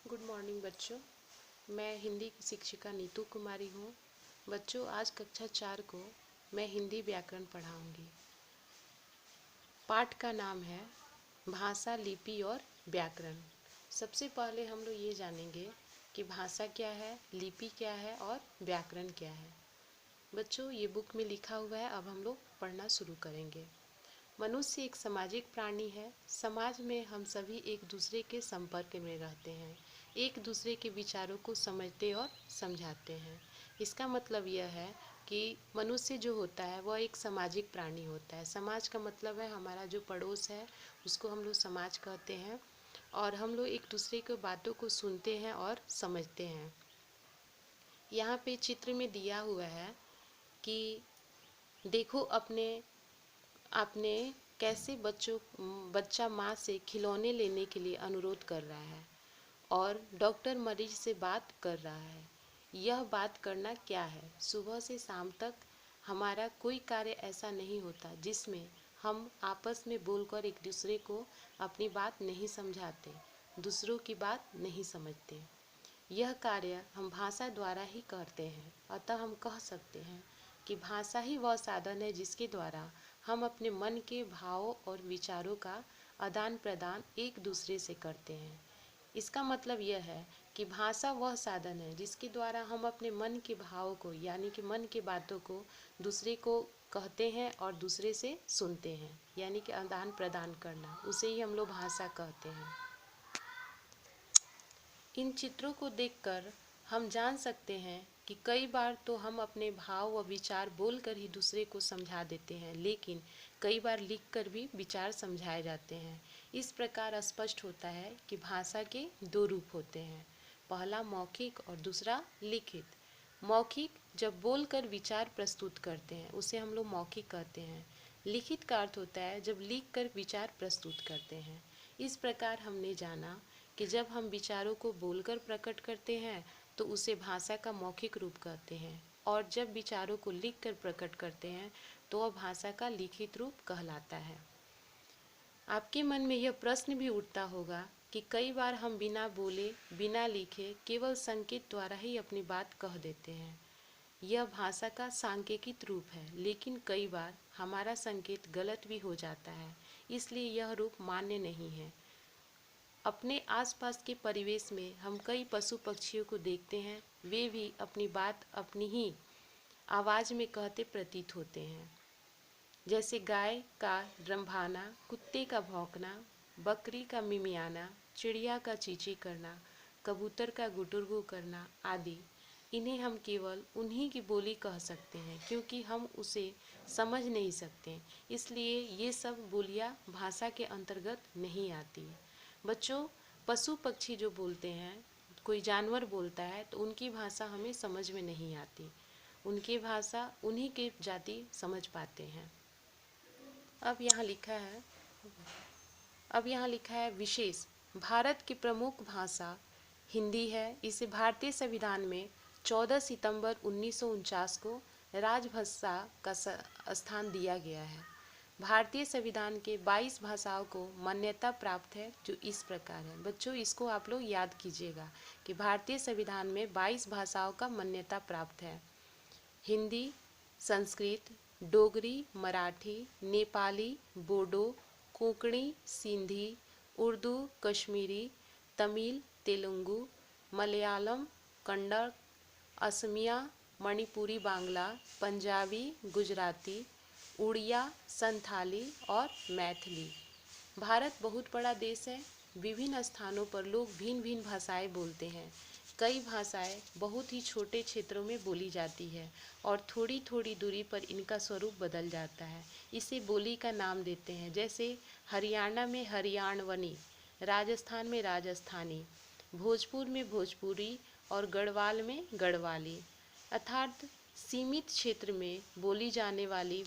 Good morning बच्चों। मैं हिंदी की शिक्षिका नीतू कुमारी हूँ। बच्चों, आज कक्षा 4 को मैं हिंदी व्याकरण पढ़ाऊँगी। पाठ का नाम है भाषा, लिपि और व्याकरण। सबसे पहले हम लोग ये जानेंगे कि भाषा क्या है, लिपि क्या है और व्याकरण क्या है। बच्चों, ये बुक में लिखा हुआ है। अब हम लोग पढ़ना शुरू करेंगे। मनुष्य एक सामाजिक प्राणी है। समाज में हम सभी एक दूसरे के संपर्क में रहते हैं, एक दूसरे के विचारों को समझते और समझाते हैं। इसका मतलब यह है कि मनुष्य जो होता है वह एक सामाजिक प्राणी होता है। समाज का मतलब है हमारा जो पड़ोस है, उसको हम लोग समाज कहते हैं। और हम लोग एक दूसरे की बातों को सुनते हैं और समझते हैं। यहाँ पे चित्र में दिया हुआ है कि देखो आपने कैसे बच्चा माँ से खिलौने लेने के लिए अनुरोध कर रहा है और डॉक्टर मरीज से बात कर रहा है। यह बात करना क्या है? सुबह से शाम तक हमारा कोई कार्य ऐसा नहीं होता जिसमें हम आपस में बोलकर एक दूसरे को अपनी बात नहीं समझाते, दूसरों की बात नहीं समझते। यह कार्य हम भाषा द्वारा ही करते हैं। अतः हम कह सकते हैं कि भाषा ही वह साधन है जिसके द्वारा हम अपने मन के भावों और विचारों का आदान प्रदान एक दूसरे से करते हैं। इसका मतलब यह है कि भाषा वह साधन है जिसके द्वारा हम अपने मन के भावों को यानी कि मन की बातों को दूसरे को कहते हैं और दूसरे से सुनते हैं, यानी कि आदान प्रदान करना, उसे ही हम लोग भाषा कहते हैं। इन चित्रों को देखकर हम जान सकते हैं कि कई बार तो हम अपने भाव व विचार बोलकर ही दूसरे को समझा देते हैं, लेकिन कई बार लिखकर भी विचार समझाए जाते हैं। इस प्रकार स्पष्ट होता है कि भाषा के दो रूप होते हैं, पहला मौखिक और दूसरा लिखित। मौखिक जब बोलकर विचार प्रस्तुत करते हैं उसे हम लोग मौखिक कहते हैं। लिखित का अर्थ होता है जब लिखकर विचार प्रस्तुत करते हैं। इस प्रकार हमने जाना कि जब हम विचारों को बोलकर प्रकट करते हैं तो उसे भाषा का मौखिक रूप कहते हैं, और जब विचारों को लिखकर प्रकट करते हैं तो वह भाषा का लिखित रूप कहलाता है। आपके मन में यह प्रश्न भी उठता होगा कि कई बार हम बिना बोले, बिना लिखे, केवल संकेत द्वारा ही अपनी बात कह देते हैं। यह भाषा का सांकेतिक रूप है, लेकिन कई बार हमारा संकेत गलत भी हो जाता है, इसलिए यह रूप मान्य नहीं है। अपने आसपास के परिवेश में हम कई पशु पक्षियों को देखते हैं। वे भी अपनी बात अपनी ही आवाज़ में कहते प्रतीत होते हैं, जैसे गाय का रंभाना, कुत्ते का भौंकना, बकरी का मिमियाना, चिड़िया का चींची करना, कबूतर का गुटुरगू करना आदि। इन्हें हम केवल उन्हीं की बोली कह सकते हैं, क्योंकि हम उसे समझ नहीं सकते, इसलिए ये सब बोलियां भाषा के अंतर्गत नहीं आती। बच्चों, पशु पक्षी जो बोलते हैं, कोई जानवर बोलता है तो उनकी भाषा हमें समझ में नहीं आती। उनकी भाषा उन्हीं के जाति समझ पाते हैं। अब यहाँ लिखा है विशेष। भारत की प्रमुख भाषा हिंदी है। इसे भारतीय संविधान में 14 सितंबर 1949 को राजभाषा का स्थान दिया गया है। भारतीय संविधान के 22 भाषाओं को मान्यता प्राप्त है, जो इस प्रकार है। बच्चों, इसको आप लोग याद कीजिएगा कि भारतीय संविधान में 22 भाषाओं का मान्यता प्राप्त है। हिंदी, संस्कृत, डोगरी, मराठी, नेपाली, बोडो, कोंकणी, सिंधी, उर्दू, कश्मीरी, तमिल, तेलुगु, मलयालम, कन्नड़, असमिया, मणिपुरी, बांग्ला, पंजाबी, गुजराती, उड़िया, संथाली और मैथिली। भारत बहुत बड़ा देश है। विभिन्न स्थानों पर लोग भिन्न भिन्न भाषाएं बोलते हैं। कई भाषाएं बहुत ही छोटे क्षेत्रों में बोली जाती है और थोड़ी थोड़ी दूरी पर इनका स्वरूप बदल जाता है। इसे बोली का नाम देते हैं, जैसे हरियाणा में हरियाणवनी, राजस्थान में राजस्थानी, भोजपुर में भोजपुरी और गढ़वाल में गढ़वाली। अर्थात सीमित क्षेत्र में बोली जाने वाली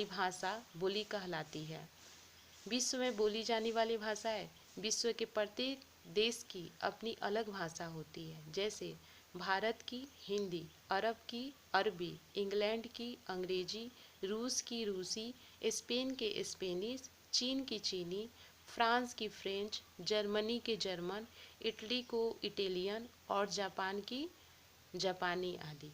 भाषा बोली कहलाती है। विश्व में बोली जाने वाली भाषाएं, विश्व के प्रत्येक देश की अपनी अलग भाषा होती है। जैसे भारत की हिंदी, अरब की अरबी, इंग्लैंड की अंग्रेजी, रूस की रूसी, स्पेन के स्पेनिश, चीन की चीनी, फ्रांस की फ्रेंच, जर्मनी के जर्मन, इटली को इटालियन और जापान की जापानी आदि।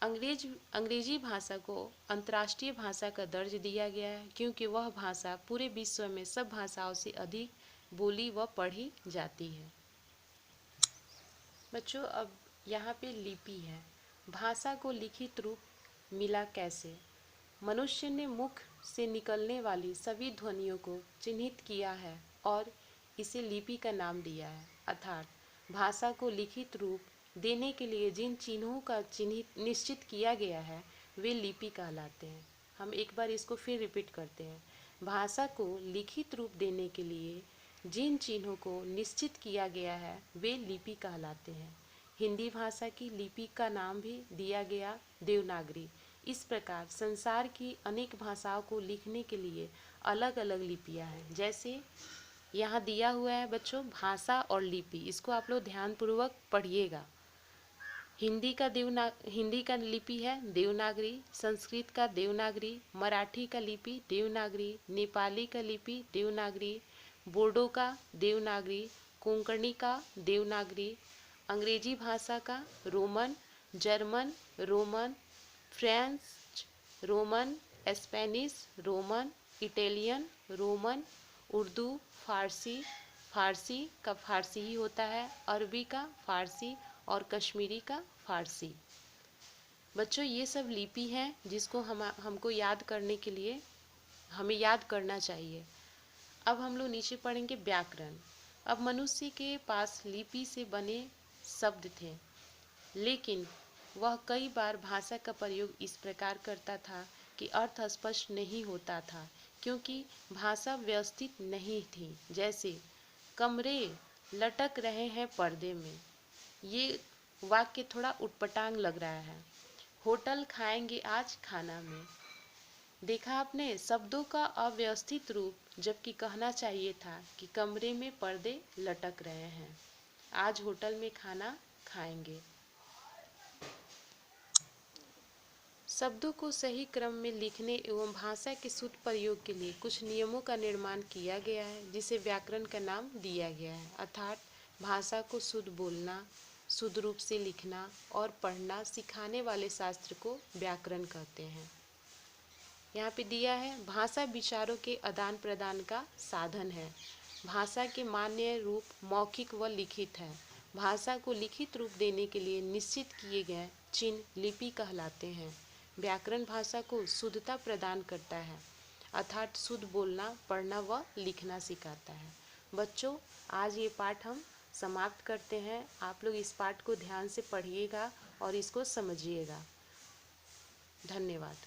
अंग्रेजी भाषा को अंतर्राष्ट्रीय भाषा का दर्ज दिया गया है क्योंकि वह भाषा पूरे विश्व में सब भाषाओं से अधिक बोली व पढ़ी जाती है। बच्चों, अब यहाँ पे लिपि है। भाषा को लिखित रूप मिला कैसे? मनुष्य ने मुख से निकलने वाली सभी ध्वनियों को चिन्हित किया है और इसे लिपि का नाम दिया है। अर्थात भाषा को लिखित रूप देने के लिए जिन चिन्हों का चिन्हित निश्चित किया गया है वे लिपि कहलाते हैं। हम एक बार इसको फिर रिपीट करते हैं। भाषा को लिखित रूप देने के लिए जिन चिन्हों को निश्चित किया गया है वे लिपि कहलाते हैं। हिंदी भाषा की लिपि का नाम भी दिया गया देवनागरी। इस प्रकार संसार की अनेक भाषाओं को लिखने के लिए अलग अलग लिपियां हैं। जैसे यहाँ दिया हुआ है बच्चों, भाषा और लिपि, इसको आप लोग ध्यानपूर्वक पढ़िएगा। हिंदी का लिपि है देवनागरी, संस्कृत का देवनागरी, मराठी का लिपि देवनागरी, नेपाली का लिपि देवनागरी, बोडो का देवनागरी, कोंकणी का देवनागरी, अंग्रेजी भाषा का Roman, German Roman, French Roman, Spanish Roman, Italian Roman, Urdu Farsi, Farsi का फारसी ही होता है, अरबी का फारसी और कश्मीरी का फारसी। बच्चों, ये सब लिपि हैं जिसको हमको याद करने के लिए हमें याद करना चाहिए। अब हम लोग नीचे पढ़ेंगे व्याकरण। अब मनुष्य के पास लिपि से बने शब्द थे, लेकिन वह कई बार भाषा का प्रयोग इस प्रकार करता था कि अर्थ स्पष्ट नहीं होता था क्योंकि भाषा व्यवस्थित नहीं थी। जैसे कमरे लटक रहे हैं पर्दे में, ये वाक्य थोड़ा उटपटांग लग रहा है। होटल खाएंगे आज खाना में। देखा आपने, शब्दों का अव्यवस्थित रूप, जबकि कहना चाहिए था कि कमरे में पर्दे लटक रहे हैं, आज होटल में खाना खाएंगे। शब्दों को सही क्रम में लिखने एवं भाषा के शुद्ध प्रयोग के लिए कुछ नियमों का निर्माण किया गया है जिसे व्याकरण का नाम दिया गया है। अर्थात भाषा को शुद्ध बोलना, शुद्ध रूप से लिखना और पढ़ना सिखाने वाले शास्त्र को व्याकरण कहते हैं। यहाँ पे दिया है, भाषा विचारों के आदान प्रदान का साधन है। भाषा के मान्य रूप मौखिक व लिखित है। भाषा को लिखित रूप देने के लिए निश्चित किए गए चिन्ह लिपि कहलाते हैं। व्याकरण भाषा को शुद्धता प्रदान करता है, अर्थात शुद्ध बोलना, पढ़ना व लिखना सिखाता है। बच्चों, आज ये पाठ हम समाप्त करते हैं। आप लोग इस पाठ को ध्यान से पढ़िएगा और इसको समझिएगा। धन्यवाद।